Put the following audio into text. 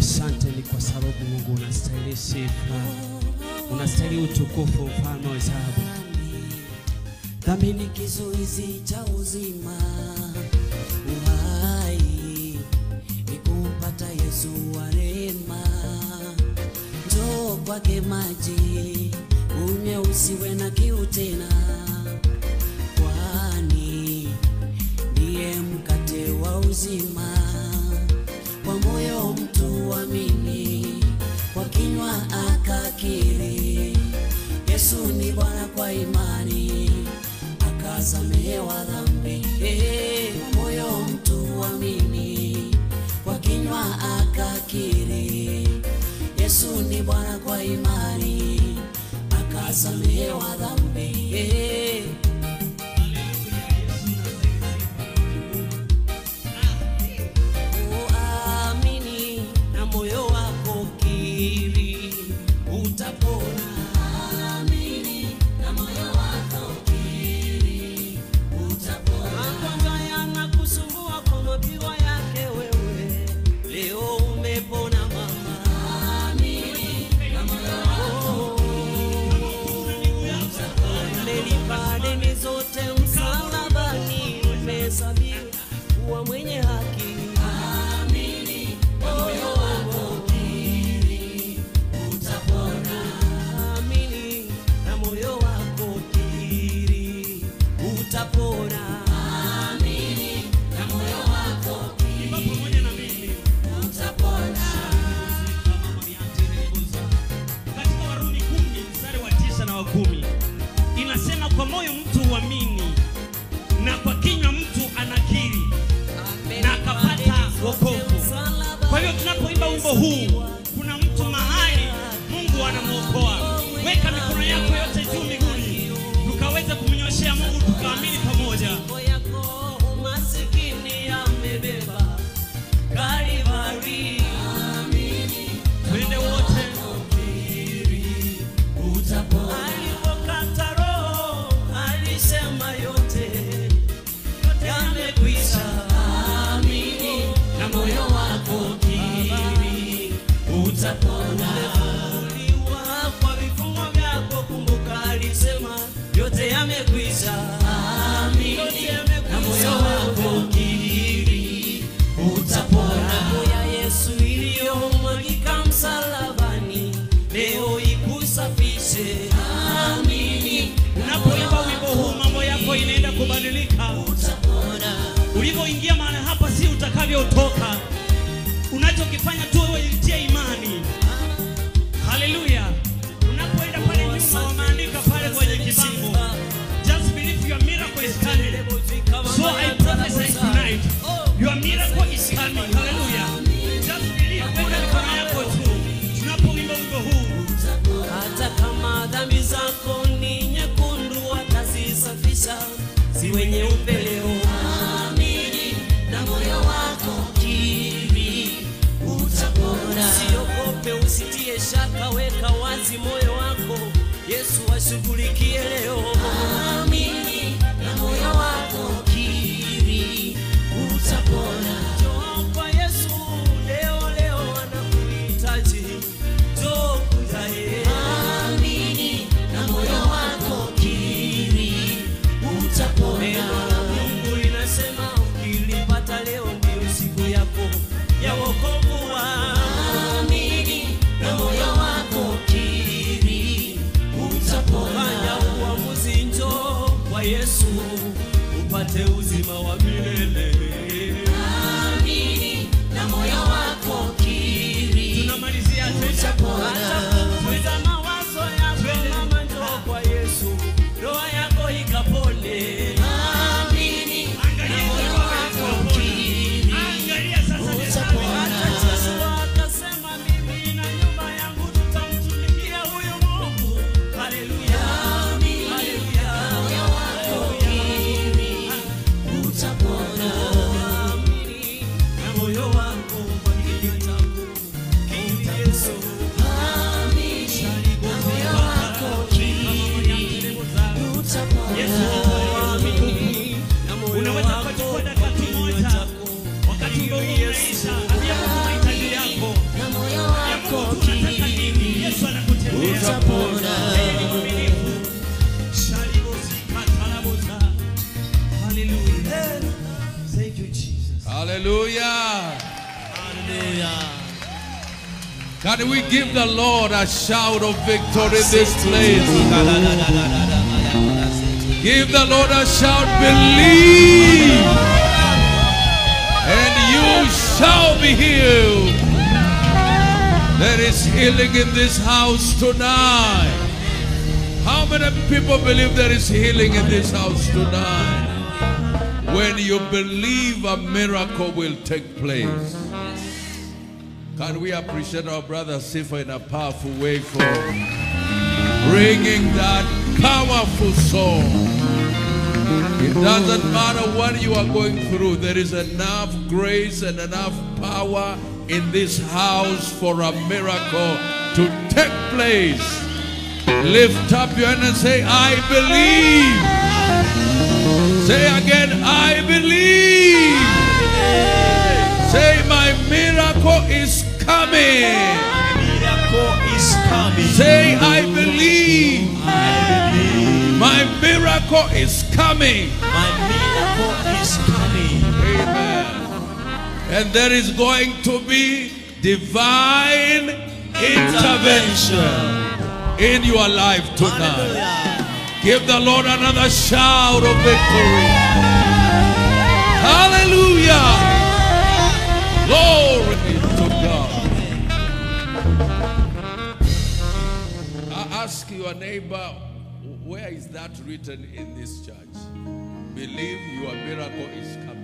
Asante ni kwa sababu Mungu unastahili sifa, unastahili utukufu, mfalme wa ajabu. Dhambi ni kizuizi cha uzima, uhai ni kumpata Yesu wa rehema. Njoo kwake maji unywe, usiwe na kiu tena, kwani ndiye mkate wa uzima. Kwa moyo mtu amini, kwa kinywa akakiri Yesu ni Bwana, kwa imani akasamehewa dhambi. Kwa moyo mtu amini, kwa kinywa akakiri Yesu ni Bwana, kwa imani akasamehewa dhambi. Kuwa mwenye haki, amini moyo wako kiri, utapona. Amini na moyo wako kiri, utapona. Amini na moyo wako kiri, pamoja na mimi utapona. Katika Warumi 10 mstari wa 9 na wa 10 inasema, kwa moyo mtu uamini na kwa kinywa mtu anakiri na akapata wokovu. Kwa hiyo tunapoimba wimbo huu, kuna mtu mahali Mungu anamuokoa. Weka mikono yako yote juu mbinguni, tukaweza kumnyoshea Mungu, tukaamini pamoja. Umasikini amebeba Kalvari, amini twende wote, utapona. Alipokata roho alisema yote yamekwisha, amini na moyo wako kiri, utapona. Uliwa kwa vifungo vyako, kumbuka alisema yote yamekwisha, amini na moyo wako kiri, utapona. Damu ya Yesu iliyomwagika msalabani leo ikusafishe, amini. Unapoimba wimbo huu mambo yako inaenda kubadilika. Ulivyoingia mahali hapa si utakavyotoka. Unachokifanya tu wewe itie imani. Haleluya. Unapoenda pale nyuma wameandika pale kwenye kibango, just believe your miracle is coming. So I prophesy tonight, your miracle is coming. Haleluya. Just believe. Weka mikono yako tu tunapoimba wimbo huu. Hata kama dhambi zako ni nyekundu atazisafisha ziwe nyeupe leo, amini na moyo wako kiri, utapona. Usiogope, usitie shaka, weka wazi moyo wako, Yesu ashughulikie leo, amini na moyo wako kiri, utapona. Njoo kwa Yesu leo, leo anakuhitaji. Njoo kuzae, amini na moyo wako kiri, utapona. Mungu linasema ukilipata leo ndio siku yako ya wokovu, amini na moyo wako kiri, utapona. Fanya uamuzi, njoo kwa Yesu upate uzima wa milele, amini na moyo wako kiri, tunamalizia utapona. Futa mawazo yako mama, njoo kwa Yesu roho yako ikapone, amini na moyo wako kiri, angalia sasa utapona. Yesu akasema mimi na nyumba yangu tutamtumikia huyu Mungu. Haleluya, haleluya. Moyo wako kiri, utapona. you, Jesus. Hallelujah. Hallelujah. Can we give the Lord a shout of victory in this place? Give the Lord a shout, believe, and you shall be healed. There is healing in this house tonight. How many people believe there is healing in this house tonight? When you believe, a miracle will take place. Can we appreciate our brother Sifa in a powerful way for bringing that powerful song? It doesn't matter what you are going through. There is enough grace and enough power in this house for a miracle to take place. Lift up your hand and say, I believe. Say again, I believe. Say, my miracle is coming. Miracle is coming. Say, I believe. I believe. My miracle is coming. My miracle is coming. Amen. And there is going to be divine intervention in your life tonight. Hallelujah. Give the Lord another shout of victory. Hallelujah. Glory to God. I ask your neighbor, where is that written in this church? Believe your miracle is coming.